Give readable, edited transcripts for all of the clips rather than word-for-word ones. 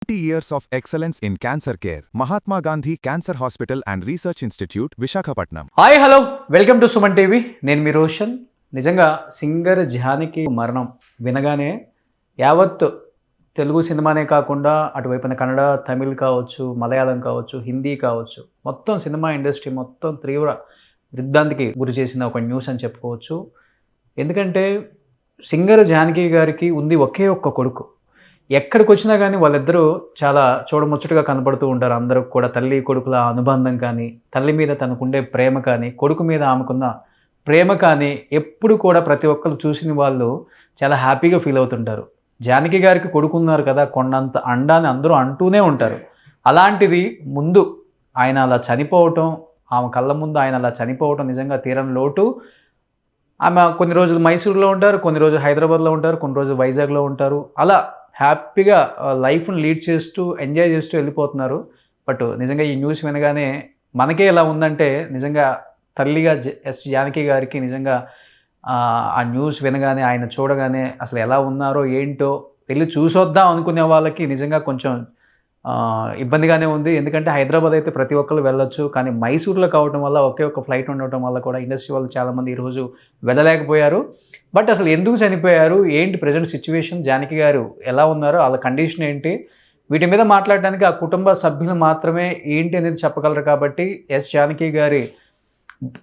20 years of excellence in cancer care. Mahatma Gandhi Cancer Hospital and Research Institute, Visakhapatnam. Hi hello welcome to Suman TV. నేను మీ రోషన్. నిజంగా singer Janaki మరణం వినగానే యావత్ తెలుగు సినిమానే కాకుండా అటువైపున కన్నడ, తమిళ్ కావచ్చు, మలయాళం కావచ్చు, హిందీ కావచ్చు, మొత్తం సినిమా ఇండస్ట్రీ మొత్తం తీవ్ర దిగ్భ్రాంతికి గురి చేసిన ఒక న్యూస్ అని చెప్పుకోవచ్చు. ఎందుకంటే సింగర్ జానకి గారికి ఉంది ఒకే ఒక్క కొడుకు. ఎక్కడికి వచ్చినా కానీ వాళ్ళిద్దరూ చాలా చూడముచ్చటగా కనపడుతూ ఉంటారు. అందరూ కూడా తల్లి కొడుకుల అనుబంధం కానీ, తల్లి మీద తనకుండే ప్రేమ కానీ, కొడుకు మీద ఆమెకున్న ప్రేమ కానీ ఎప్పుడు కూడా ప్రతి ఒక్కరు చూసిన వాళ్ళు చాలా హ్యాపీగా ఫీల్ అవుతుంటారు. జానకి గారికి కొడుకున్నారు కదా, కొండంత అండాన్ని అందరూ అంటూనే ఉంటారు. అలాంటిది ముందు ఆయన అలా చనిపోవటం, ఆమె కళ్ళ ముందు ఆయన అలా చనిపోవటం నిజంగా తీరని లోటు. ఆమె కొన్ని రోజులు మైసూరులో ఉంటారు, కొన్ని రోజులు హైదరాబాద్లో ఉంటారు, కొన్ని రోజులు వైజాగ్లో ఉంటారు. అలా హ్యాపీగా లైఫ్ని లీడ్ చేస్తూ ఎంజాయ్ చేస్తూ వెళ్ళిపోతున్నారు. బట్ నిజంగా ఈ న్యూస్ వినగానే మనకే ఎలా ఉందంటే, నిజంగా తల్లిగా ఎస్ జానకి గారికి నిజంగా ఆ న్యూస్ వినగానే, ఆయన చూడగానే అసలు ఎలా ఉన్నారో ఏంటో వెళ్ళి చూసొద్దాం అనుకునే వాళ్ళకి నిజంగా కొంచెం ఇబ్బందిగానే ఉంది. ఎందుకంటే హైదరాబాద్ అయితే ప్రతి ఒక్కరు వెళ్ళొచ్చు, కానీ మైసూర్లో కావడం వల్ల ఒకే ఒక్క ఫ్లైట్ ఉండటం వల్ల కూడా ఇండస్ట్రీ వాళ్ళు చాలామంది ఈరోజు వెళ్ళలేకపోయారు. బట్ అసలు ఎందుకు చనిపోయారు, ఏంటి ప్రజెంట్ సిచ్యువేషన్, జానకి గారు ఎలా ఉన్నారో, వాళ్ళ కండిషన్ ఏంటి, వీటి మీద మాట్లాడడానికి ఆ కుటుంబ సభ్యులు మాత్రమే ఏంటి అనేది చెప్పగలరు. కాబట్టి ఎస్ జానకి గారి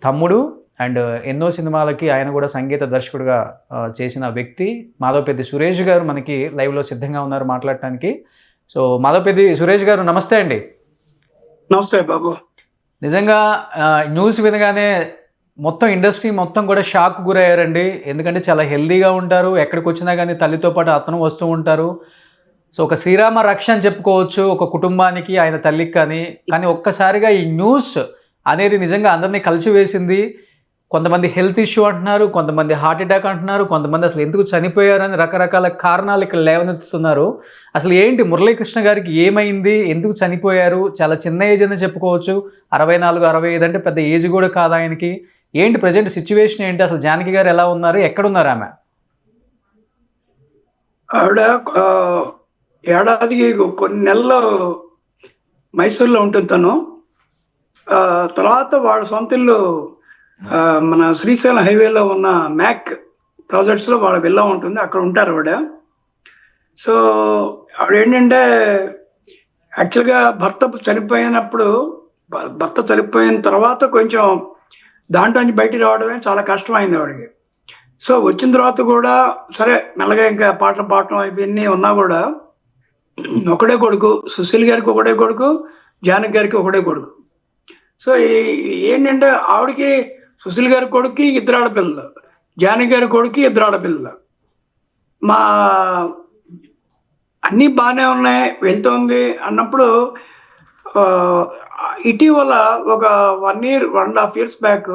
తమ్ముడు అండ్ ఎన్నో సినిమాలకి ఆయన కూడా సంగీత దర్శకుడిగా చేసిన వ్యక్తి మాధవపెద్ది సురేష్ గారు మనకి లైవ్లో సిద్ధంగా ఉన్నారు మాట్లాడటానికి. సో మాధవపెద్ది సురేష్ గారు నమస్తే అండి. నమస్తే బాబు. నిజంగా న్యూస్ వినగానే మొత్తం ఇండస్ట్రీ మొత్తం కూడా షాక్ గురయ్యారండి. ఎందుకంటే చాలా హెల్దీగా ఉంటారు, ఎక్కడికి వచ్చినా కానీ తల్లితో పాటు అతను వస్తూ ఉంటారు. సో ఒక శ్రీరామ రక్ష అని చెప్పుకోవచ్చు ఒక కుటుంబానికి, ఆయన తల్లికి. కానీ ఒక్కసారిగా ఈ న్యూస్ అనేది నిజంగా అందరినీ కలిసివేసింది. కొంతమంది హెల్త్ ఇష్యూ అంటున్నారు, కొంతమంది హార్ట్ అటాక్ అంటున్నారు, కొంతమంది అసలు ఎందుకు చనిపోయారని రకరకాల కారణాలు ఇక్కడ లేవనెత్తుతున్నారు. అసలు ఏంటి మురళీకృష్ణ గారికి ఏమైంది, ఎందుకు చనిపోయారు? చాలా చిన్న ఏజ్ అని చెప్పుకోవచ్చు, 64, 65 అంటే పెద్ద ఏజ్ కూడా కాదు ఆయనకి. ఏంటి ప్రజెంట్ సిచ్యువేషన్ ఏంటి, అసలు జానకి గారు ఎలా ఉన్నారు, ఎక్కడున్నారు ఆమె? ఆవిడ ఏడాదికి కొన్ని నెలలు మైసూర్లో ఉంటుంది తను. తర్వాత వాళ్ళ సొంత ఇల్లు మన శ్రీశైలం హైవేలో ఉన్న మ్యాక్ ప్రాజెక్ట్స్లో వాళ్ళ విల్లా ఉంటుంది, అక్కడ ఉంటారు ఆవిడ. సో ఆవిడ ఏంటంటే యాక్చువల్గా భర్త చనిపోయిన తర్వాత కొంచెం దాంట్లో నుంచి బయటికి రావడమే చాలా కష్టమైంది ఆవిడకి. సో వచ్చిన తర్వాత కూడా సరే మెల్లగా ఇంకా పాటలు పాడటం ఇవన్నీ ఉన్నా కూడా ఒకడే కొడుకు, సుశీల్ గారికి ఒకడే కొడుకు, జానకి గారికి ఒకడే కొడుకు. సో ఏంటంటే ఆవిడకి సుశీల్ గారి కొడుకు 2 ఆడపిల్లలు, జానకి గారి కొడుకు 2 ఆడపిల్లలు. మా అన్నీ బాగానే ఉన్నాయి, వెళ్తుంది అన్నప్పుడు ఇటీవల ఒక 1.5 years బ్యాక్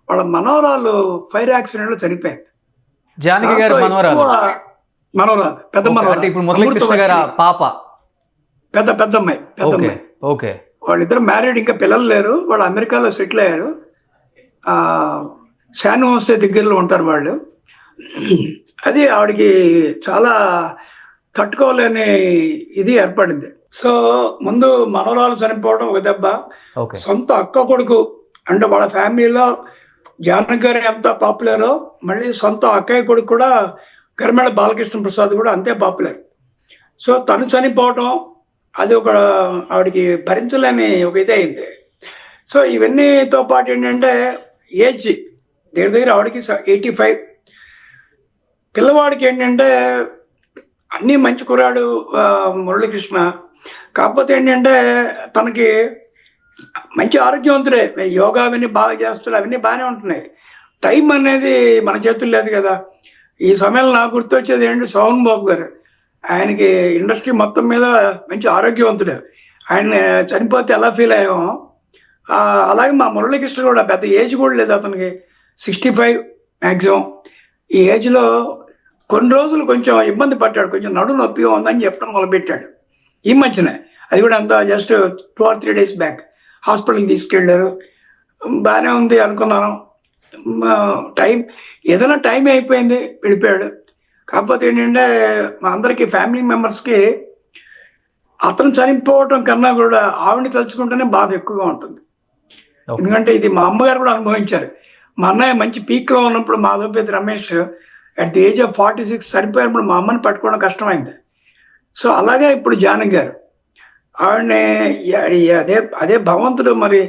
వాళ్ళ మనవరాలు ఫైర్ యాక్సిడెంట్లో చనిపోయింది. జానకి గారి మనవరాలు పెద్ద మనవరాలు, ఇప్పుడు మురళీకృష్ణ గారి పాప, పెద్దమ్మాయి. ఓకే. వాళ్ళిద్దరు మ్యారీడ్, ఇంకా పిల్లలు లేరు. వాళ్ళు అమెరికాలో సెటిల్ అయ్యారు. శాన్ హోసే దగ్గరలో ఉంటారు వాళ్ళు. అది ఆవిడకి చాలా తట్టుకోలేని ఇది ఏర్పడింది. సో ముందు మనవరాలు చనిపోవడం ఒక దెబ్బ, సొంత అక్క కొడుకు అంటే వాళ్ళ ఫ్యామిలీలో జానకి గారు ఎంత పాపులరో, మళ్ళీ సొంత అక్కయ్య కొడుకు కూడా కరిమేళ బాలకృష్ణ ప్రసాద్ కూడా అంతే పాపులర్. సో తను చనిపోవటం అది ఒక ఆవిడకి భరించలేని ఒక ఇది అయింది. సో ఇవన్నీతో పాటు ఏంటంటే ఏజ్ దగ్గర ఆవిడకి 85. పిల్లవాడికి ఏంటంటే అన్నీ మంచి కుర్రాడు మురళీకృష్ణ. కాకపోతే ఏంటంటే తనకి మంచి ఆరోగ్యవంతుడే, యోగా అవన్నీ బాగా చేస్తాడు, అవన్నీ బాగానే ఉంటున్నాయి. టైం అనేది మన చేతుల్లో లేదు కదా. ఈ సమయంలో నాకు గుర్తొచ్చేది ఏంటి, సోహన్ బాబు గారు. ఆయనకి ఇండస్ట్రీ మొత్తం మీద మంచి ఆరోగ్యవంతుడు. ఆయన చనిపోతే ఎలా ఫీల్ అయ్యామో అలాగే మా మురళీకృష్ణ కూడా పెద్ద ఏజ్ కూడా లేదు అతనికి, 65 మ్యాక్సిమం. ఈ ఏజ్లో కొన్ని రోజులు కొంచెం ఇబ్బంది పడ్డాడు, కొంచెం నడుము నొప్పిగా ఉందని చెప్పడం మొదలుపెట్టాడు ఈ మధ్యనే. అది కూడా అంతా జస్ట్ 2 or 3 days బ్యాక్ హాస్పిటల్కి తీసుకెళ్ళారు. బాగానే ఉంది అనుకున్నాను. ఏదైనా టైం అయిపోయింది, వెళ్ళిపోయాడు. కాకపోతే ఏంటంటే మా అందరికీ ఫ్యామిలీ మెంబర్స్కి అతను చనిపోవటం కన్నా కూడా ఆవిడని తలుచుకుంటేనే బాధ ఎక్కువగా ఉంటుంది. ఓకే. ఎందుకంటే ఇది మా అమ్మగారు కూడా అనుభవించారు. మా అన్నయ్య మంచి పీక్లో ఉన్నప్పుడు Madhavapeddi Ramesh at the age of 46 చనిపోయినప్పుడు మా అమ్మని పట్టుకోవడం కష్టమైంది. సో అలాగే ఇప్పుడు జానకి గారు ఆవిడని అదే అదే భగవంతుడు మరి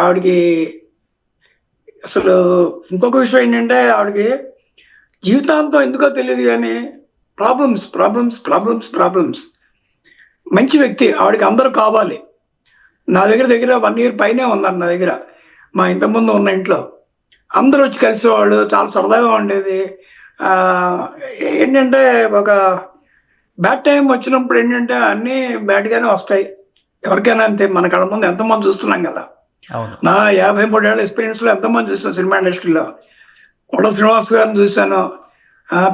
ఆవిడకి అసలు ఇంకొక విషయం ఏంటంటే ఆవిడకి జీవితాంతం ఎందుకో తెలియదు కానీ ప్రాబ్లమ్స్ ప్రాబ్లమ్స్ ప్రాబ్లమ్స్ ప్రాబ్లమ్స్. మంచి వ్యక్తి, ఆవిడకి అందరూ కావాలి. నా దగ్గర 1 year పైనే ఉన్నారు నా దగ్గర. మా ఇంతకుముందు ఉన్న ఇంట్లో అందరూ వచ్చి కలిసేవాళ్ళు, చాలా సరదాగా ఉండేది. ఏంటంటే ఒక బ్యాడ్ టైం వచ్చినప్పుడు ఏంటంటే అన్నీ బ్యాడ్గానే వస్తాయి ఎవరికైనా అంతే. మన కళ్ళ ముందు ఎంతమంది చూస్తున్నాం కదా. నా 53 ఏళ్ళ ఎక్స్పీరియన్స్లో ఎంతమంది చూస్తాను సినిమా ఇండస్ట్రీలో. కొడ శ్రీనివాస్ గారిని చూశాను.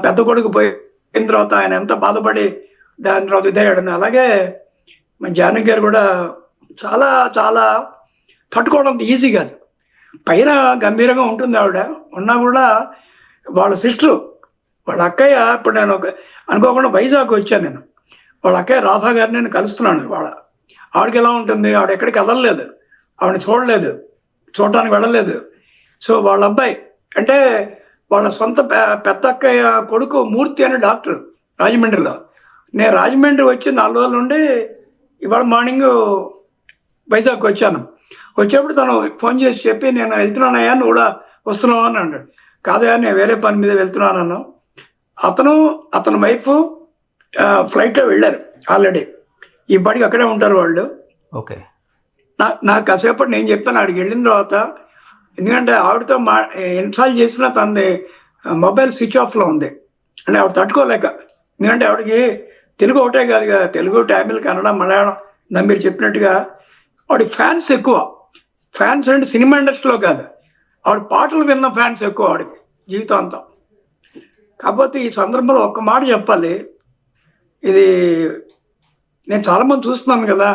పెద్ద కొడుకు పోయిన తర్వాత ఆయన ఎంత బాధపడి దాని తర్వాత ఇదయ్యాడు. అలాగే మన జానకి గారు కూడా చాలా చాలా తట్టుకోవడం ఈజీ కాదు. పైన గంభీరంగా ఉంటుంది ఆవిడ, ఉన్నా కూడా వాళ్ళ సిస్టరు వాళ్ళ అక్కయ్య, ఇప్పుడు నేను అనుకోకుండా వైజాగ్ వచ్చాను నేను. వాళ్ళ అక్కయ్య రాధా గారిని నేను కలుస్తున్నాను. ఆవిడకి ఎలా ఉంటుంది, ఆవిడ ఎక్కడికి వెళ్ళలేదు, ఆవిడని చూడలేదు, చూడటానికి వెళ్ళలేదు. సో వాళ్ళ అబ్బాయి అంటే వాళ్ళ సొంత పెద్ద అక్కయ్య కొడుకు మూర్తి అనే డాక్టర్ రాజమండ్రిలో. నేను రాజమండ్రి వచ్చి 4 రోజుల నుండి ఇవాళ మార్నింగ్ వైజాగ్ వచ్చాను. వచ్చేప్పుడు తను ఫోన్ చేసి చెప్పి నేను వెళ్తున్నానయ్యా, నువ్వు కూడా వస్తున్నావు అని అన్నాడు. కాదయ్యా నేను వేరే పని మీద వెళ్తున్నాను. అతని వైఫ్ ఫ్లైట్లో వెళ్ళారు ఆల్రెడీ. ఈ బడికి అక్కడే ఉంటారు వాళ్ళు. ఓకే. నాకు కాసేపటి నేను చెప్పాను ఆడికి వెళ్ళిన తర్వాత, ఎందుకంటే ఆవిడతో ఇన్స్టాల్ చేసిన తనది మొబైల్ స్విచ్ ఆఫ్లో ఉంది. అంటే ఆవిడ తట్టుకోలేక, ఎందుకంటే ఆవిడకి తెలుగు ఒకటే కాదు కదా, తెలుగు, తమిళ్, కన్నడ, మలయాళం మీరు చెప్పినట్టుగా ఆవిడ ఫ్యాన్స్ ఎక్కువ. ఫ్యాన్స్ అంటే సినిమా ఇండస్ట్రీలో కాదు, ఆవిడ పాటలు విన్న ఫ్యాన్స్ ఎక్కువ ఆవిడకి జీవితాంతం. కాకపోతే ఈ సందర్భంలో ఒక్క మాట చెప్పాలి. ఇది నేను చాలామంది చూస్తున్నాను కదా,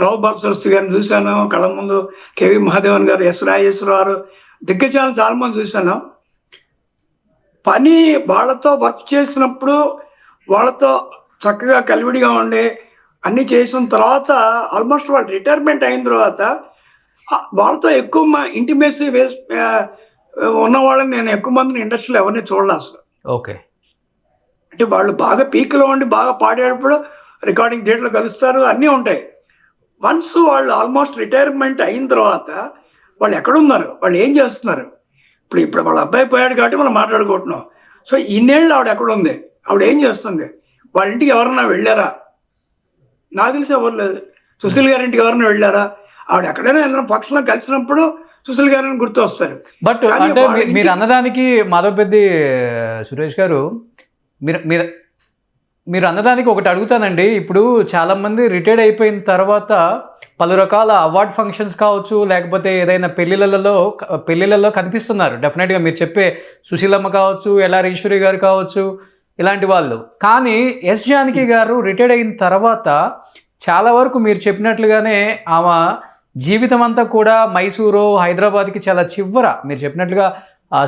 రావు బాలసరస్వతి గారిని చూశాను కళ్ళ ముందు, కేవి మహాదేవన్ గారు, ఎస్ రాజేశ్వరరావు, దిగ్గజాలను చాలామంది చూశాను. పని వాళ్ళతో వర్క్ చేసినప్పుడు వాళ్ళతో చక్కగా కలివిడిగా ఉండి అన్నీ చేసిన తర్వాత ఆల్మోస్ట్ వాళ్ళు రిటైర్మెంట్ అయిన తర్వాత వాళ్ళతో ఎక్కువ ఇంటిమేసీ ఉన్న వాళ్ళని నేను ఎక్కువ మందిని ఇండస్ట్రీలో ఎవరిని చూడలే అసలు. ఓకే. అంటే వాళ్ళు బాగా పీక్లో ఉండి బాగా పాడేటప్పుడు రికార్డింగ్ థియేటర్లో కలుస్తారు, అన్నీ ఉంటాయి. వన్స్ వాళ్ళు ఆల్మోస్ట్ రిటైర్మెంట్ అయిన తర్వాత వాళ్ళు ఎక్కడున్నారు, వాళ్ళు ఏం చేస్తున్నారు, ఇప్పుడు వాళ్ళ అబ్బాయి పోయాడు కాబట్టి మనం మాట్లాడుకుంటున్నాం. సో ఇన్నేళ్ళు ఆవిడ ఎక్కడుంది, ఆవిడ ఏం చేస్తుంది, వాళ్ళ ఇంటికి ఎవరన్నా వెళ్ళారా? నాకు తెలిసి ఎవరు లేదు. సుశీల్ గారి ఇంటికి ఎవరైనా వెళ్ళారా? ఆవిడ ఎక్కడైనా ఏదైనా ఫంక్షన్లో కలిసినప్పుడు సుశీల్ గారిని గుర్తు వస్తారు. బట్ అంటే మీరు అన్నదానికి మాధవపెద్ది సురేష్ గారు, మీరు అన్నదానికి ఒకటి అడుగుతానండి. ఇప్పుడు చాలామంది రిటైర్డ్ అయిపోయిన తర్వాత పలు రకాల అవార్డ్ ఫంక్షన్స్ కావచ్చు, లేకపోతే ఏదైనా పెళ్ళిళ్ళలో కనిపిస్తున్నారు. డెఫినెట్గా మీరు చెప్పే సుశీలమ్మ కావచ్చు, ఎల్ఆర్ ఈశ్వరి గారు కావచ్చు, ఇలాంటి వాళ్ళు. కానీ ఎస్ జానకి గారు రిటైర్డ్ అయిన తర్వాత చాలా వరకు మీరు చెప్పినట్లుగానే ఆమె జీవితం అంతా కూడా మైసూరు, హైదరాబాద్కి చాలా చివర, మీరు చెప్పినట్లుగా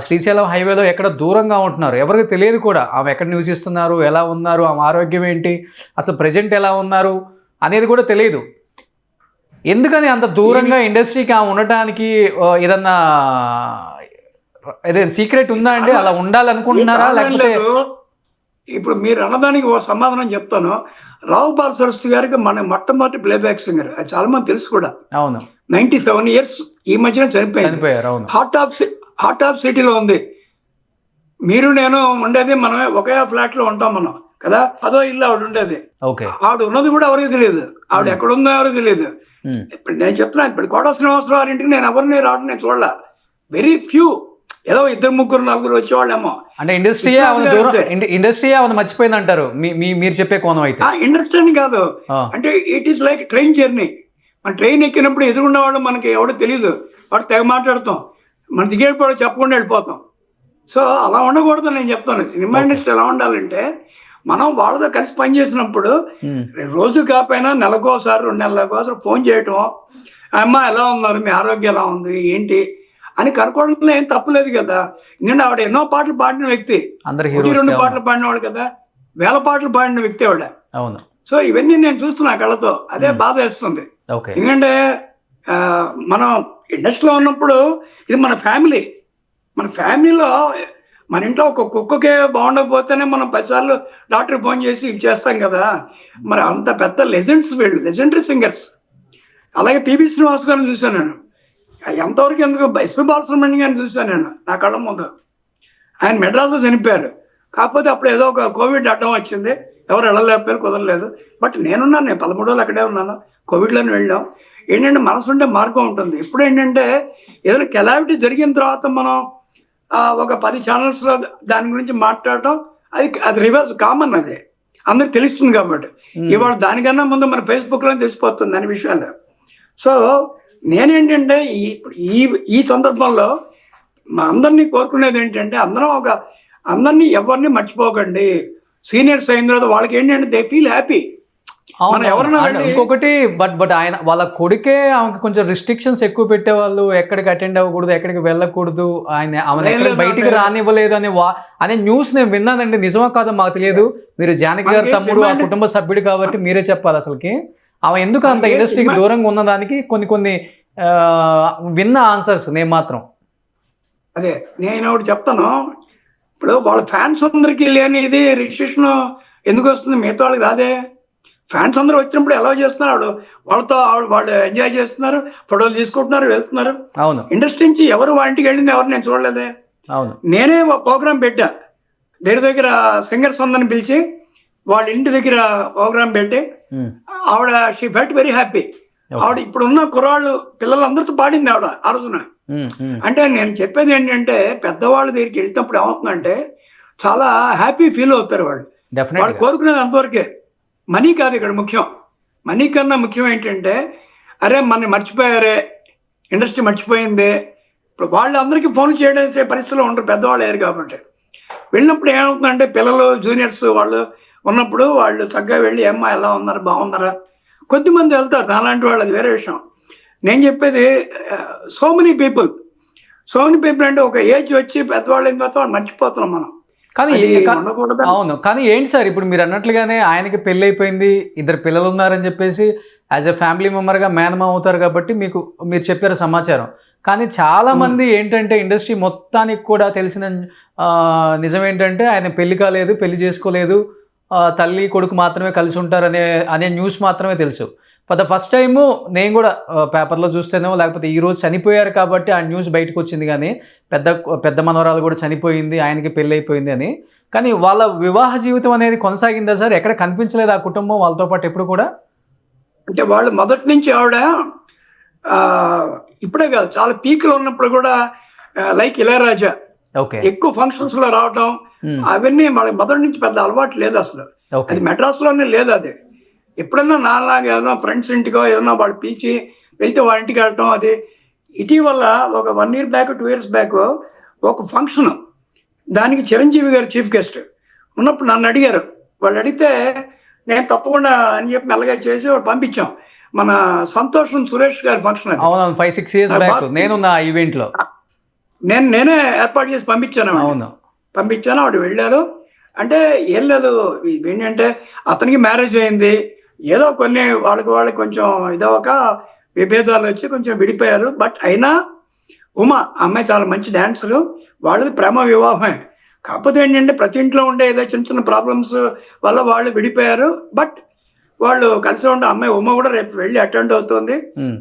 శ్రీశైలం హైవేలో ఎక్కడ దూరంగా ఉంటున్నారు. ఎవరికి తెలియదు కూడా ఆమె ఎక్కడ నివసిస్తున్నారు, ఎలా ఉన్నారు, ఆమె ఆరోగ్యం ఏంటి, అసలు ప్రజెంట్ ఎలా ఉన్నారు అనేది కూడా తెలియదు. ఎందుకని అంత దూరంగా ఇండస్ట్రీకి ఆమె ఉండటానికి ఏదన్నా సీక్రెట్ ఉందా అండి? అలా ఉండాలనుకుంటున్నారా లేకపోతే? ఇప్పుడు మీరు అన్నదానికి ఓ సమాధానం చెప్తాను. రావు బాలసరస్వతి గారికి మన మొట్టమొదటి ప్లేబ్యాక్ సింగర్, అది చాలా మంది తెలుసు కూడా. అవును. 97 years ఈ మధ్యన చనిపోయారు. హార్ట్ ఆఫ్ సిటీలో ఉంది. మీరు నేను ఉండేది మనమే ఒకే ఫ్లాట్లో ఉంటాం మనం కదా, అదో ఇల్లు ఆవిడ ఉండేది. ఆవిడ ఉన్నది కూడా ఎవరికి తెలియదు, ఆవిడ ఎక్కడ ఉందో ఎవరికి తెలియదు. ఇప్పుడు నేను చెప్తున్నా, ఇప్పుడు కోట శ్రీనివాసరావు ఇంటికి నేను ఎవరిని రావడం నేను చూడలే. వెరీ ఫ్యూ, ఏదో 2, 3, 4 వచ్చేవాళ్ళేమో. అంటే ఇండస్ట్రీ మర్చిపోయింది అంటారు మీరు చెప్పే కోణం అయితే? ఇండస్ట్రీ అని కాదు, అంటే it is like train journey. మన ట్రైన్ ఎక్కినప్పుడు ఎదురున్నవాడు మనకి ఎవడో తెలియదు, వాడు తెగ మాట్లాడతాం, మన దిగేటప్పుడు చెప్పకుండా వెళ్ళిపోతాం. సో అలా ఉండకూడదు నేను చెప్తాను. సినిమా ఇండస్ట్రీ ఎలా ఉండాలంటే, మనం వాళ్ళతో కలిసి పనిచేసినప్పుడు రోజు కాకపోయినా నెలకోసారి 2 నెలలకోసారి ఫోన్ చేయటం, అమ్మ ఎలా ఉన్నారు, మీ ఆరోగ్యం ఎలా ఉంది ఏంటి అని కనుక్కోవడంలో ఏం తప్పులేదు కదా. ఎందుకంటే ఆవిడ ఎన్నో పాటలు పాడిన వ్యక్తి, 1, 2 పాటలు పాడినవాడు కదా, 1000 పాటలు పాడిన వ్యక్తి ఆవిడ. అవును. సో ఇవన్నీ నేను చూస్తున్నా కళ్ళతో, అదే బాధ వేస్తుంది. ఓకే. ఎందుకంటే మనం ఇండస్ట్రీలో ఉన్నప్పుడు ఇది మన ఫ్యామిలీలో మన ఇంట్లో ఒక కుక్కకే బాగుండకపోతేనే మనం 10 సార్లు డాక్టర్ ఫోన్ చేసి ఇది చేస్తాం కదా. మరి అంత పెద్ద లెజెండ్స్ వీళ్ళు, లెజెండరీ సింగర్స్. అలాగే పిబి శ్రీనివాస్ గారిని చూశాను నేను, ఎంతవరకు ఎందుకు ఎస్పి బాలసుబ్రహ్మణ్యం గారిని చూశాను నేను నా కళ్ళ ముందు. ఆయన మెడ్రాస్లో చనిపోయారు, కాకపోతే అప్పుడు ఏదో ఒక కోవిడ్ అడ్డం వచ్చింది, ఎవరు వెళ్ళలేకపోయారు, కుదరలేదు. బట్ నేనున్నాను, నేను 13 రోజులు అక్కడే ఉన్నాను, కోవిడ్లోనే వెళ్ళాం. ఏంటంటే మనసు ఉంటే మార్గం ఉంటుంది. ఇప్పుడు ఏంటంటే ఏదైనా కెలామిటీ జరిగిన తర్వాత మనం ఒక 10 ఛానల్స్లో దాని గురించి మాట్లాడటం, అది రివర్స్ కామన్, అది అందరికి తెలుస్తుంది కాబట్టి. ఇవాళ దానికన్నా ముందు మన ఫేస్బుక్లో తెలిసిపోతుంది అనే విషయాలు. సో నేనేంటంటే ఈ సందర్భంలో మా అందరినీ కోరుకునేది ఏంటంటే అందరినీ ఎవరిని మర్చిపోకండి. సీనియర్స్ అయిన తర్వాత వాళ్ళకి ఏంటంటే దే ఫీల్ హ్యాపీ. ఇంకొకటి బట్ ఆయన వాళ్ళ కొడుకే ఆమెకి కొంచెం రిస్ట్రిక్షన్స్ ఎక్కువ పెట్టేవాళ్ళు, ఎక్కడికి అటెండ్ అవ్వకూడదు, ఎక్కడికి వెళ్ళకూడదు, ఆమె బయటికి రానివ్వలేదు అనే న్యూస్ నేను విన్నానండి. నిజమా కాదో మాకు తెలియదు. మీరు జానకి గారు తమ్ముడు, ఆ కుటుంబ సభ్యుడు కాబట్టి మీరే చెప్పాలి. అసలుకి ఆమె ఎందుకు అంత ఇండస్ట్రీకి దూరంగా ఉన్నదానికి కొన్ని విన్న ఆన్సర్స్ నేను మాత్రం అదే నేను ఒకటి చెప్తాను. ఇప్పుడు వాళ్ళ ఫ్యాన్స్ అందరికి లేనిది రిజిస్ట్రేషన్ ఎందుకు వస్తుంది, మిగతా వాళ్ళకి రాదే. ఫ్యాన్స్ అందరూ వచ్చినప్పుడు ఎలా చేస్తున్నారు, వాళ్ళు ఎంజాయ్ చేస్తున్నారు, ఫోటోలు తీసుకుంటున్నారు, వెళ్తున్నారు. అవును. ఇండస్ట్రీ నుంచి ఎవరు వాళ్ళ ఇంటికి వెళ్ళింది ఎవరు నేను చూడలేదే. అవును. నేనే ఒక ప్రోగ్రామ్ పెట్టా, దగ్గర సింగర్స్ అందరిని పిలిచి వాళ్ళ ఇంటి దగ్గర ప్రోగ్రామ్ పెట్టి ఆవిడ షీ ఫెల్ట్ వెరీ హ్యాపీ. ఆవిడ ఇప్పుడున్న కుర్రాళ్ళు పిల్లలందరితో పాడింది ఆవిడ ఆ రోజున. అంటే నేను చెప్పేది ఏంటంటే పెద్దవాళ్ళ దగ్గరికి వెళ్తున్నప్పుడు ఏమవుతుందంటే చాలా హ్యాపీ ఫీల్ అవుతారు వాళ్ళు. వాళ్ళు కోరుకునేది అంతవరకే, మనీ కాదు ఇక్కడ ముఖ్యం. మనీ కన్నా ముఖ్యం ఏంటంటే అరే మన మర్చిపోయారే, ఇండస్ట్రీ మర్చిపోయింది. ఇప్పుడు వాళ్ళందరికీ ఫోన్ చేయడం పరిస్థితిలో ఉంటారు, పెద్దవాళ్ళు అయ్యారు కాబట్టి. వెళ్ళినప్పుడు ఏమవుతుందంటే పిల్లలు జూనియర్స్ వాళ్ళు ఉన్నప్పుడు వాళ్ళు చక్కగా వెళ్ళి ఏమ్మా ఎలా ఉన్నారు, బాగున్నారా. కొద్దిమంది వెళ్తారు నాలాంటి వాళ్ళు, అది వేరే విషయం. నేను చెప్పేది సో మెనీ పీపుల్ అంటే ఒక ఏజ్ వచ్చి పెద్దవాళ్ళు అయిన తర్వాత వాళ్ళు మర్చిపోతున్నాం మనం. కానీ అవును, కానీ ఏంటి సార్ ఇప్పుడు మీరు అన్నట్లుగానే ఆయనకి పెళ్ళి అయిపోయింది, 2 పిల్లలు ఉన్నారని చెప్పేసి యాజ్ ఎ ఫ్యామిలీ మెంబర్గా మేనమా అవుతారు కాబట్టి మీరు చెప్పారు సమాచారం. కానీ చాలా మంది ఏంటంటే ఇండస్ట్రీ మొత్తానికి కూడా తెలిసిన నిజం ఏంటంటే ఆయన పెళ్లి కాలేదు, పెళ్లి చేసుకోలేదు, తల్లి కొడుకు మాత్రమే కలిసి ఉంటారు అనే న్యూస్ మాత్రమే తెలుసు. ఫర్ ద ఫస్ట్ టైము నేను కూడా పేపర్లో చూస్తేనో లేకపోతే ఈరోజు చనిపోయారు కాబట్టి ఆ న్యూస్ బయటకు వచ్చింది. కానీ పెద్ద మనవరాలు కూడా చనిపోయింది, ఆయనకి పెళ్ళి అయిపోయింది అని. కానీ వాళ్ళ వివాహ జీవితం అనేది కొనసాగిందా సార్? ఎక్కడ కనిపించలేదు ఆ కుటుంబం వాళ్ళతో పాటు ఎప్పుడు కూడా? అంటే వాళ్ళు మొదటి నుంచి ఆవిడ ఇప్పుడే కాదు, చాలా పీక్లో ఉన్నప్పుడు కూడా లైక్ ఇళయరాజా ఎక్కువ ఫంక్షన్స్ లో రావటం అవన్నీ వాళ్ళకి మొదటి నుంచి పెద్ద అలవాటు లేదు అసలు. అది మెడ్రాస్ లోనే లేదు. అది ఎప్పుడన్నా నాలాగా ఏదైనా ఫ్రెండ్స్ ఇంటికో ఏదైనా వాళ్ళు పిలిచి వెళ్తే వాళ్ళ ఇంటికి వెళ్ళటం. అది ఇటీవల ఒక 1 year బ్యాక్ 2 years బ్యాక్ ఒక ఫంక్షన్, దానికి చిరంజీవి గారు చీఫ్ గెస్ట్ ఉన్నప్పుడు నన్ను అడిగారు. వాళ్ళు అడిగితే నేను తప్పకుండా అని చెప్పి మెల్లగా చేసి వాళ్ళు పంపించాం. మన సంతోషం సురేష్ గారి ఫంక్షన్, 5-6 years బ్యాక్ నేను నా ఈవెంట్ లో నేనే ఏర్పాటు చేసి పంపించాను. ఆవిడ వెళ్ళారు. అంటే ఏం లేదు, ఏంటంటే అతనికి మ్యారేజ్ అయింది, ఏదో కొన్ని వాళ్ళకి కొంచెం ఇదొక విభేదాలు వచ్చి కొంచెం విడిపోయారు. బట్ అయినా ఉమా అమ్మాయి చాలా మంచి డాన్సరు, వాళ్ళది ప్రేమ వివాహమే. కాకపోతే ఏంటంటే ప్రతి ఇంట్లో ఉండే ఏదో చిన్న ప్రాబ్లమ్స్ వల్ల వాళ్ళు విడిపోయారు. బట్ వాళ్ళు కలిసి ఉండే అమ్మాయి ఉమా కూడా రేపు వెళ్ళి అటెండ్ అవుతుంది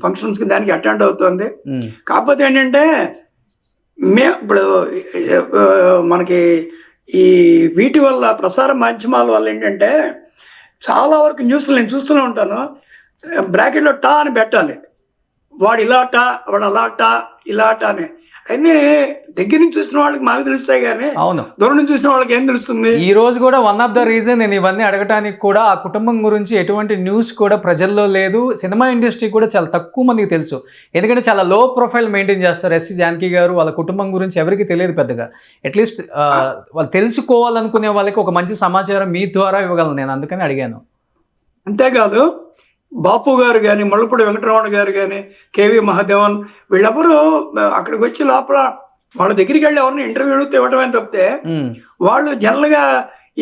ఫంక్షన్స్కి, దానికి అటెండ్ అవుతుంది. కాకపోతే ఏంటంటే ఇప్పుడు మనకి ఈ వీటి వల్ల ప్రసార మాధ్యమాల వల్ల ఏంటంటే చాలా వరకు న్యూస్లు నేను చూస్తూనే ఉంటాను, బ్రాకెట్లో టా అని పెట్టాలి, వాడు ఇలా టా, వాడు అలా టా, ఇలా టా అని. అన్నీ దగ్గర నుంచి చూసిన వాళ్ళకి మాకు తెలుస్తాయి, కానీ దూరం నుంచి చూసిన వాళ్ళకి ఏం తెలుస్తుంది? ఈ రోజు కూడా వన్ ఆఫ్ ద రీజన్ నేను ఇవన్నీ అడగటానికి కూడా ఆ కుటుంబం గురించి ఎటువంటి న్యూస్ కూడా ప్రజల్లో లేదు. సినిమా ఇండస్ట్రీ కూడా చాలా తక్కువ మందికి తెలుసు, ఎందుకంటే చాలా లో ప్రొఫైల్ మెయింటైన్ చేస్తారు ఎస్సీ జానకి గారు. వాళ్ళ కుటుంబం గురించి ఎవరికి తెలియదు పెద్దగా. అట్లీస్ట్ వాళ్ళు తెలుసుకోవాలనుకునే వాళ్ళకి ఒక మంచి సమాచారం మీ ద్వారా ఇవ్వగలను నేను, అందుకని అడిగాను. అంతేకాదు బాపు గారు కానీ, ముళ్ళపూడి వెంకటరమణ గారు కానీ, కేవి మహాదేవన్, వీళ్ళెవరూ అక్కడికి వచ్చి లోపల వాళ్ళ దగ్గరికి వెళ్ళి ఎవరిని ఇంటర్వ్యూ ఇవ్వటమే తప్పితే వాళ్ళు జనరల్గా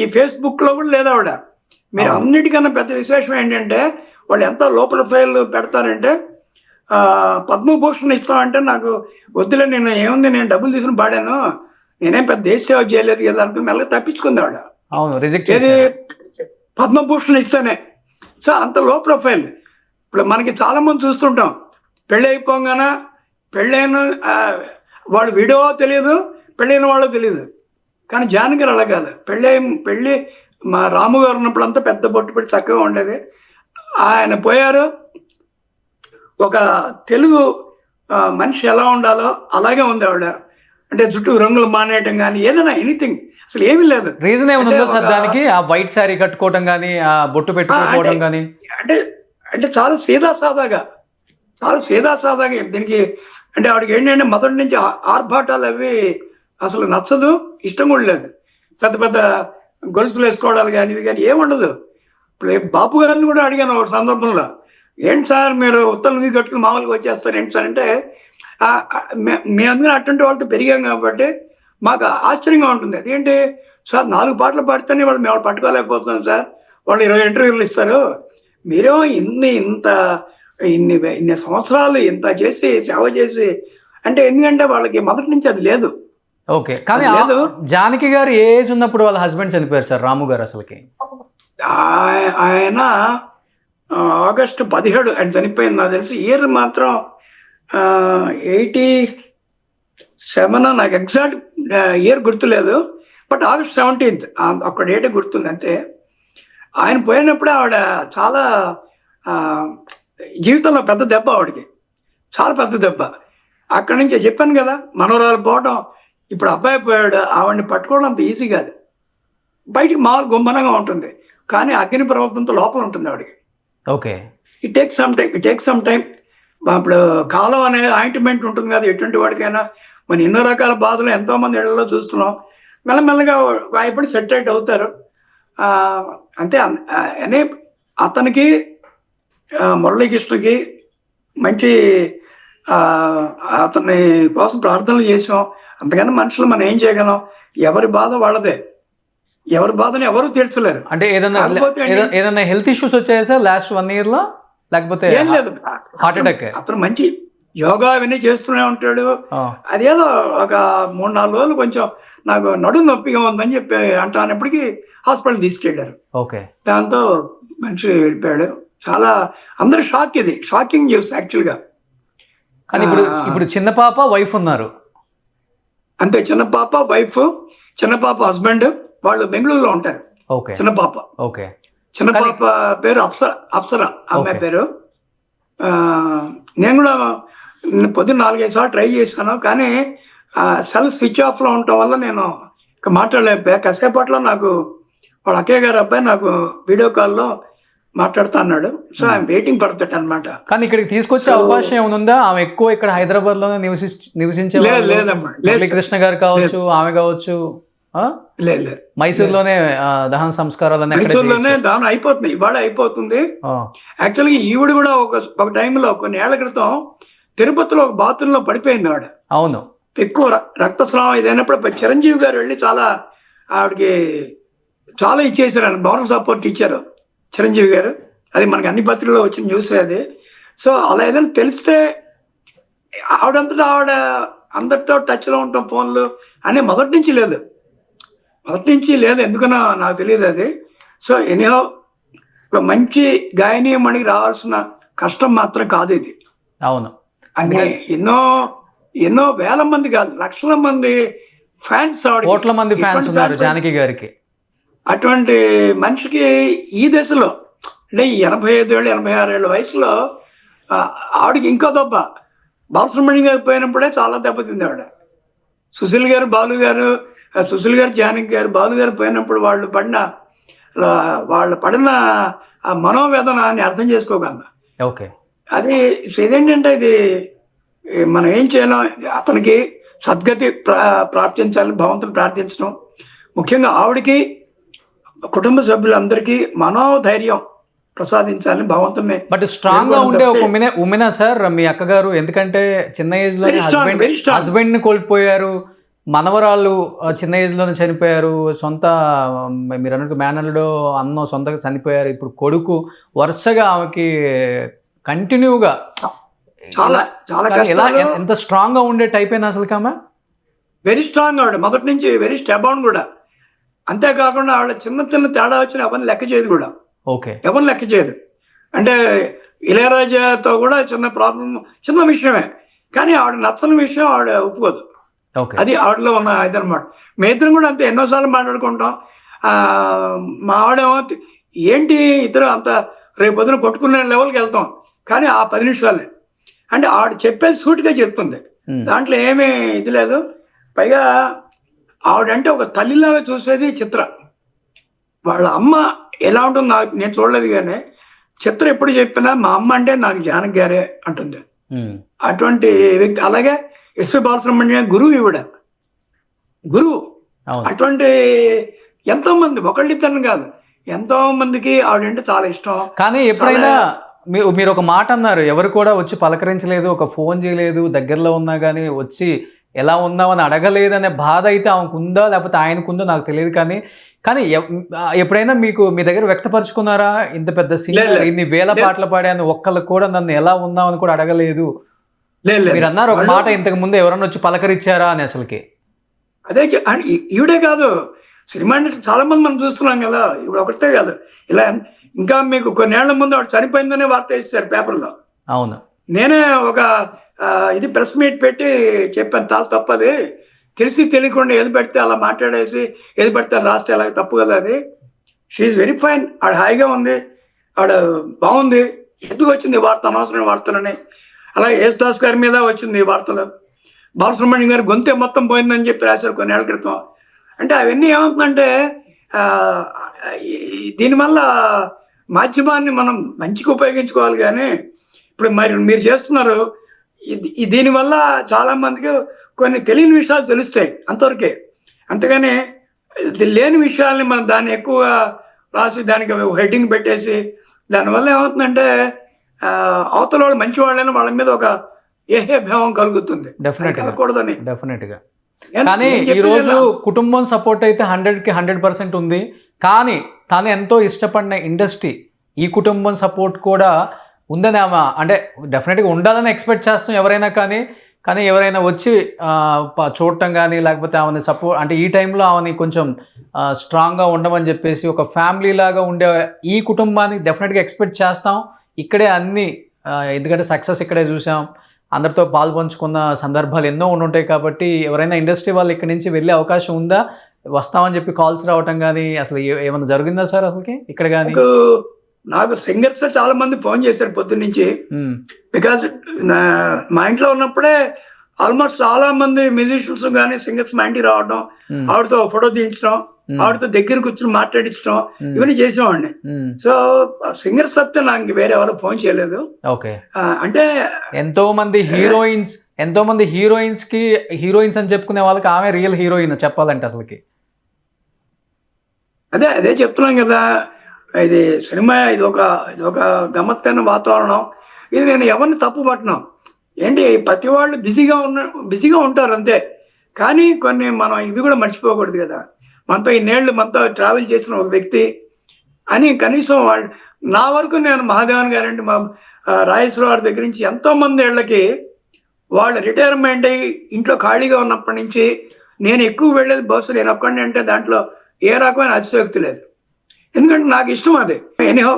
ఈ ఫేస్బుక్ లో కూడా లేదా ఆవిడ మీరు అన్నిటికన్నా పెద్ద విశేషం ఏంటంటే వాళ్ళు ఎంత లో ప్రొఫైల్ పెడతారంటే పద్మభూషణ్ ఇస్తామంటే నాకు వద్దులే, నేను ఏముంది, నేను డబ్బులు తీసుకుని పాడాను, నేనేం పెద్ద దేశ సేవ చేయలేదు కదా అనుకుని మెల్లగా తప్పించుకుంది ఆవిడ. అవును, రిజెక్ట్ ఏది పద్మభూషణ్ ఇస్తేనే. సో అంత లో ప్రొఫైల్. ఇప్పుడు మనకి చాలా మంది చూస్తుంటాం, పెళ్ళి అయిపోగానే పెళ్ళైన వాళ్ళు వీడియో తెలియదు, పెళ్ళైన వాళ్ళు తెలియదు. కానీ జానకి గారు అలా కాదు. పెళ్ళి మా రాము గారు ఉన్నప్పుడు అంతా పెద్ద బొట్టు పెట్టి చక్కగా ఉండేది. ఆయన పోయారు, ఒక తెలుగు మనిషి ఎలా ఉండాలో అలాగే ఉంది ఆవిడ. అంటే జుట్టు రంగులు మానేయటం కానీ ఏదైనా ఎనీథింగ్ అసలు ఏమీ లేదు. రీజన్ ఏముందో సార్ దానికి? ఆ వైట్ శారీ కట్టుకోవడం కానీ, ఆ బొట్టు పెట్టుకోవడం కానీ, అంటే చాలా సీదా సాదాగా దీనికి. అంటే ఆవిడకి ఏంటంటే మొదటి నుంచి ఆర్భాటాలు అవి అసలు నచ్చదు, ఇష్టం కూడా లేదు. పెద్ద పెద్ద గొలుసులు వేసుకోవడాలు కానీ ఇవి కానీ ఏముండదు. ఇప్పుడు బాపు గారిని కూడా అడిగాను ఒక సందర్భంలో, ఏంటి సార్ మీరు ఉత్తరం మీద కట్టుకుని మామూలుగా వచ్చేస్తారు ఏంటి సార్ అంటే, మేమందరం అటువంటి వాళ్ళతో పెరిగాం కాబట్టి మాకు ఆశ్చర్యంగా ఉంటుంది. అదేంటి సార్ 4 పాటలు పాడితేనే మేము పట్టుకోలేకపోతున్నాం సార్, వాళ్ళు 20 ఇంటర్వ్యూలు ఇస్తారు, మీరేమో ఇన్ని సంవత్సరాలు ఇంత చేసి సేవ చేసి అంటే. ఎందుకంటే వాళ్ళకి మొదటి నుంచి అది లేదు. ఓకే, కానీ జానకి గారు ఏ ఏజ్ ఉన్నప్పుడు వాళ్ళ హస్బెండ్ చనిపోయారు సార్ రాము గారు? అసలుకి ఆయన ఆగస్టు 17 ఆయన చనిపోయింది. నాకు తెలిసి ఇయర్ మాత్రం 87, నాకు ఎగ్జాక్ట్ ఇయర్ గుర్తులేదు, బట్ ఆగస్ట్ 17 ఒక్క డేట్ గుర్తుంది అంతే. ఆయన పోయినప్పుడే ఆవిడ చాలా జీవితంలో పెద్ద దెబ్బ ఆవిడకి, చాలా పెద్ద దెబ్బ. అక్కడి నుంచి చెప్పాను కదా, మనవరాలు పోవడం. ఇప్పుడు అబ్బాయి పోయాడు, ఆవిడని పట్టుకోవడం అంత ఈజీ కాదు. బయటికి మామూలు గుంభనంగా ఉంటుంది, కానీ అగ్ని పర్వతంతో లోపల ఉంటుంది ఆవిడకి. Okay, it take some time. ఇప్పుడు కాలం అనే ఆయింట్మెంట్ ఉంటుంది కదా ఎటువంటి వాడికైనా. మన ఎన్నో రకాల బాధలు ఎంతోమంది ఇళ్లలో చూస్తున్నాం. మెల్లమెల్లగా ఎప్పుడు సెట్ అవుతారు అంతే. అనే అతనికి మురళీకృష్ణకి మంచి అతని కోసం ప్రార్థనలు చేసాం. అంతకన్నా మనుషులు మనం ఏం చేయగలం? ఎవరి బాధ వాళ్ళదే, ఎవరి బాధని ఎవరు తీర్చలేరు. అంటే ఏదైనా హెల్త్ ఇష్యూస్ వచ్చాయా సార్ లాస్ట్ 1 year లో? లేకపోతే ఏం లేదు, హార్ట్ అటాక్? అతను మంచి యోగా అవన్నీ చేస్తూనే ఉంటాడు. అదేదో ఒక 3-4 రోజులు కొంచెం నాకు నడుము నొప్పిగా ఉందని చెప్పి అంటానప్పటికీ హాస్పిటల్ తీసుకెళ్లారు. ఓకే, దాంతో మనిషి వెళ్ళిపోయాడు. చాలా అందరూ షాకింగ్ న్యూస్ యాక్చువల్గా. కానీ ఇప్పుడు చిన్న పాప వైఫ్ ఉన్నారు అంతే. చిన్న పాప వైఫ్, చిన్న పాప హస్బెండ్, వాళ్ళు బెంగళూరులో ఉంటారు. ఓకే, చిన్న పాప. ఓకే, చిన్న పాప పేరు అప్సర అమ్మాయి పేరు. నేను కూడా పొద్దున్న 4-5 సార్లు ట్రై చేశాను, కానీ సెల్ స్విచ్ ఆఫ్లో ఉండటం వల్ల నేను ఇక మాట్లాడలేకపోయా. కాసేపట్లో నాకు వాళ్ళ అక్కయ్య గారు అబ్బాయి నాకు వీడియో కాల్లో మాట్లాడుతా అన్నాడు. So I'm waiting for that అనమాట. కానీ ఇక్కడికి తీసుకొచ్చే అవకాశం ఏముందా? ఆమె ఎక్కువ ఇక్కడ హైదరాబాద్ లోనే నివసించే లేదమ్మా. కృష్ణ గారు కావచ్చు, ఆమె కావచ్చు, లేదు మైసూర్లోనే దహన సంస్కారాలన్నీ మైసూర్లోనే దహనం అయిపోతుంది, ఇవాళ అయిపోతుంది. యాక్చువల్గా ఈవిడ కూడా ఒక టైంలో కొన్ని ఏళ్ల క్రితం తిరుపతిలో ఒక బాత్రూమ్ లో పడిపోయింది ఆవిడ. అవును, ఎక్కువ రక్తస్రావం ఇదైనప్పుడు చిరంజీవి గారు వెళ్ళి ఆవిడకి చాలా ఇచ్చేసారు, మోరల్ సపోర్ట్ ఇచ్చారు చిరంజీవి గారు. అది మనకి అన్ని పత్రికల్లో వచ్చిన న్యూస్ అది. సో అలా ఏదైనా తెలిస్తే ఆవిడంతటా ఆవిడ అందరితో టచ్లో ఉంటాం, ఫోన్లు అనే మొదటి నుంచి లేదు, ఎందుకనో నాకు తెలియదు అది. సో ఎనీహౌ ఒక మంచి గాయనీయమణికి రావాల్సిన కష్టం మాత్రం కాదు ఇది. అవును, అంటే ఎన్నో వేల మంది కాదు, లక్షల మంది ఫ్యాన్స్, కోట్ల మంది ఫ్యాన్స్ ఉన్నారు జానకి గారికి. అటువంటి మనిషికి ఈ దశలో అంటే 85 ఏళ్ళు 86 ఏళ్ళ వయసులో ఆవిడకి ఇంకో దెబ్బ. బాలసుబ్రహ్మణ్యం గారు పోయినప్పుడే చాలా దెబ్బతింది ఆవిడ. సుశీల్ గారు జానకి గారు బాలు గారు పోయినప్పుడు వాళ్ళు పడిన ఆ మనోవేదనాన్ని అర్థం చేసుకోగలరు. ఓకే, అది ఇదేంటంటే ఇది మనం ఏం చేయాలో అతనికి సద్గతి ప్రార్థించాలని భగవంతుని ప్రార్థించడం, ముఖ్యంగా ఆవిడకి కుటుంబ సభ్యులందరికీ మనోధైర్యం ప్రసాదించాలని భగవంతుని. బట్ స్ట్రాంగ్ గా ఉండే ఒక ఉమెనా సార్ మీ అక్కగారు? ఎందుకంటే చిన్న ఏజ్ లో హస్బెండ్ ని కోల్పోయారు, మనవరాళ్ళు చిన్న ఏజ్లోనే చనిపోయారు, సొంత మీరు అన్నట్టు మేనల్లుడు అన్న సొంతగా చనిపోయారు, ఇప్పుడు కొడుకు వరుసగా ఆమెకి కంటిన్యూగా చాలా చాలా ఎలా కష్టాలు. ఎంత స్ట్రాంగ్గా ఉండే టైప్ అయినా అసలు ఆమె వెరీ స్ట్రాంగ్ ఆవిడ మొదటి నుంచి, వెరీ స్టెబౌండ్ కూడా. అంతేకాకుండా ఆవిడ చిన్న చిన్న తేడా వచ్చిన ఎవరిని లెక్క చేయదు కూడా, ఓకే. ఎవరిని లెక్క చేయదు. అంటే ఇళయరాజాతో కూడా చిన్న ప్రాబ్లం, చిన్న విషయమే, కానీ ఆవిడ నచ్చని విషయం ఆవిడ ఒప్పుకోదు. ఓకే. అది ఆవిడలో ఉన్న ఇదనమాట. మీ ఇద్దరం కూడా అంతే, ఎన్నోసార్లు మాట్లాడుకుంటాం. మా ఆవిడేమో ఏంటి ఇద్దరు అంత రేపు పొద్దున కొట్టుకునే లెవెల్కి వెళ్తాం, కానీ ఆ 10 నిమిషాలే. అంటే ఆవిడ చెప్పేది సూటిగా చెప్తుంది, దాంట్లో ఏమీ ఇది లేదు. పైగా ఆవిడంటే ఒక తల్లిలాగా చూసేది చిత్ర. వాళ్ళ అమ్మ ఎలా ఉంటుందో నేను చూడలేదు, కానీ చిత్ర ఎప్పుడు చెప్పినా మా అమ్మ అంటే నాకు జానకి గారే అంటుంది. అటువంటి వ్యక్తి. అలాగే ఎస్పి బాలసుబ్రహ్మణ్యం గురువు ఇవిడ, గురువు. అటువంటి ఎంతో మంది, ఒకళ్ళిద్దరిని కాదు, ఎంతో మందికి ఆవిడంటే చాలా ఇష్టం. కానీ ఎప్పుడైనా మీరు ఒక మాట అన్నారు, ఎవరు కూడా వచ్చి పలకరించలేదు, ఒక ఫోన్ చేయలేదు, దగ్గరలో ఉన్నా కానీ వచ్చి ఎలా ఉన్నామని అడగలేదనే బాధ అయితే ఆమెకు ఉందా లేకపోతే ఆయనకుందో నాకు తెలియదు. కానీ కానీ ఎప్పుడైనా మీకు మీ దగ్గర వ్యక్తపరుచుకున్నారా, ఇంత పెద్ద సింగర్ ఇన్ని వేల పాటలు పాడాను, ఒక్కళ్ళు కూడా నన్ను ఎలా ఉన్నామని కూడా అడగలేదు? మీరు అన్నారు ఒక మాట, ఇంతకు ముందు ఎవరన్నా వచ్చి పలకరించారా అని. అసలుకి అదే ఈవిడే కాదు, సినిమా ఇండస్ట్రీ చాలా మంది మనం చూస్తున్నాం కదా, ఇప్పుడు ఒకటే కాదు. ఇలా ఇంకా మీకు కొన్నేళ్ల ముందు ఆవిడ చనిపోయిందనే వార్త ఇస్తారు పేపర్లో. అవును. నేనే ఒక ఇది ప్రెస్ మీట్ పెట్టి చెప్పాను, చాలా తప్పది, తెలిసి తెలియకుండా ఏది పెడితే అలా మాట్లాడేసి ఏది పెడితే రాస్తే అలా తప్పు కదా అది. షీఈ్ వెరీ ఫైన్, ఆవిడ హాయిగా ఉంది, ఆవిడ బాగుంది. ఎందుకు వచ్చింది ఈ వార్త, అనవసరమైన వార్తలని. అలాగే యేసుదాస్ గారి మీద వచ్చింది ఈ వార్తలు. బాలసుబ్రహ్మణ్యం గారి గొంతే మొత్తం పోయిందని చెప్పి రాశారు కొన్నేళ్ల క్రితం. అంటే అవన్నీ ఏమవుతుందంటే దీనివల్ల మాధ్యమాన్ని మనం మంచిగా ఉపయోగించుకోవాలి. కానీ ఇప్పుడు మీరు చేస్తున్నారు, దీనివల్ల చాలా మందికి కొన్ని తెలియని విషయాలు తెలుస్తాయి అంతవరకే. అంతేగాని లేని విషయాల్ని మనం దాన్ని ఎక్కువ రాసి దానికి హెడ్డింగ్ పెట్టేసి దానివల్ల ఏమవుతుందంటే అవతల వాళ్ళు మంచి వాళ్ళని వాళ్ళ మీద ఒక ఏహేభావం కలుగుతుంది. కలగకూడదని. డెఫినెట్గా. కానీ ఈరోజు కుటుంబం సపోర్ట్ అయితే 100కి 100% ఉంది. కానీ తాను ఎంతో ఇష్టపడిన ఇండస్ట్రీ, ఈ కుటుంబం సపోర్ట్ కూడా ఉందని ఆమె అంటే డెఫినెట్గా ఉండాలని ఎక్స్పెక్ట్ చేస్తాం ఎవరైనా. కానీ ఎవరైనా వచ్చి చూడటం కానీ లేకపోతే ఆమెని సపోర్ట్ అంటే ఈ టైంలో ఆమెని కొంచెం స్ట్రాంగ్గా ఉండమని చెప్పేసి ఒక ఫ్యామిలీ లాగా ఉండే ఈ కుటుంబాన్ని డెఫినెట్గా ఎక్స్పెక్ట్ చేస్తాం. ఇక్కడే అన్ని ఎందుకంటే సక్సెస్ ఇక్కడే చూసాం, అందరితో పాలు పంచుకున్న సందర్భాలు ఎన్నో ఉండుంటాయి. కాబట్టి ఎవరైనా ఇండస్ట్రీ వాళ్ళు ఇక్కడి నుంచి వెళ్ళే అవకాశం ఉందా, వస్తామని చెప్పి కాల్స్ రావటం కానీ అసలు ఏమైనా జరిగిందా సార్ అసలుకి ఇక్కడ కానీ? నాకు సింగర్స్ చాలా మంది ఫోన్ చేశారు పొద్దున్న నుంచి. బికాజ్ మా ఇంట్లో ఉన్నప్పుడే ఆల్మోస్ట్ చాలా మంది మ్యూజిషియన్స్ కానీ సింగర్స్ మా ఇంటికి రావడం, ఆవిడతో ఫోటో తీయించడం, ఆవిడతో దగ్గర కూర్చొని మాట్లాడించడం, ఇవన్నీ చేసేవాడిని. సో సింగర్స్ తప్పితే నాకు వేరే ఎవరు ఫోన్ చేయలేదు. ఓకే. అంటే ఎంతో మంది హీరోయిన్స్ కి హీరోయిన్స్ అని చెప్పుకునే వాళ్ళకి ఆమె రియల్ హీరోయిన్ చెప్పాలంటే అసలుకి. అదే చెప్తున్నాం కదా, ఇది సినిమా, ఇది ఒక గమ్మత్తైన వాతావరణం. ఇది నేను ఎవరిని తప్పు పట్టను. ఏంటి ప్రతి వాళ్ళు బిజీగా ఉంటారు అంతే. కానీ కొన్ని మనం ఇవి కూడా మర్చిపోకూడదు కదా. మనతో ఇన్నేళ్ళు మనతో ట్రావెల్ చేసిన ఒక వ్యక్తి అని కనీసం వాళ్ళు, నా వరకు నేను మహాదేవన్ గారంటే మా రాజేశ్వర గారి దగ్గర నుంచి ఎంతోమంది ఏళ్ళకి వాళ్ళు రిటైర్మెంట్ అయ్యి ఇంట్లో ఖాళీగా ఉన్నప్పటి నుంచి నేను ఎక్కువ వెళ్ళేది బస్సు నేను ఒక్కడిని. అంటే దాంట్లో ఏ రకమైన అతిశయోక్తి లేదు, ఎందుకంటే నాకు ఇష్టం అది. ఎనీహో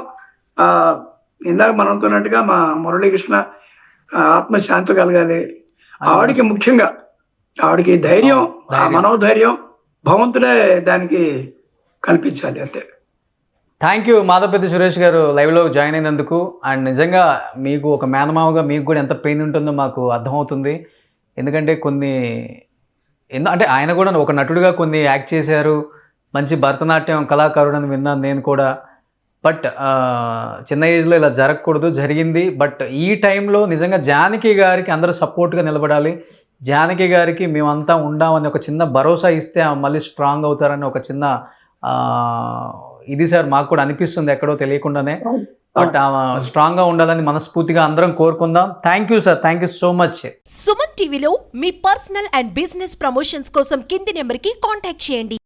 ఇందాక మనం అనుకున్నట్టుగా మా మురళీకృష్ణ ఆత్మశాంతి కలగాలి. ఆవిడికి ముఖ్యంగా ఆవిడికి ధైర్యం, మనోధైర్యం భగవంతుడే దానికి కల్పించాలి అంతే. థ్యాంక్ యూ మాధవపెద్ది సురేష్ గారు లైవ్లో జాయిన్ అయినందుకు. అండ్ నిజంగా మీకు ఒక మేనమావగా మీకు కూడా ఎంత పెయిన్ ఉంటుందో మాకు అర్థమవుతుంది. ఎందుకంటే అంటే ఆయన కూడా ఒక నటుడిగా కొన్ని యాక్ట్ చేశారు, మంచి భరతనాట్యం కళాకారుడని విన్నాను నేను కూడా. బట్ చిన్న ఏజ్లో ఇలా జరగకూడదు, జరిగింది. బట్ ఈ టైంలో నిజంగా జానకి గారికి అందరూ సపోర్ట్గా నిలబడాలి. జానకి గారికి మేమంతా ఉండామని ఒక చిన్న భరోసా ఇస్తే మళ్ళీ స్ట్రాంగ్ అవుతారని ఒక చిన్న ఇది సార్ మాకు కూడా అనిపిస్తుంది ఎక్కడో తెలియకుండానే. బట్ స్ట్రాంగ్ గా ఉండాలని మనస్ఫూర్తిగా అందరం కోరుకుందాం. Thank you sir, thank you so much. Suman టీవీలో మీ పర్సనల్ అండ్ బిజినెస్ ప్రమోషన్స్ కోసం కింది నెంబర్కి కాంటాక్ట్ చేయండి.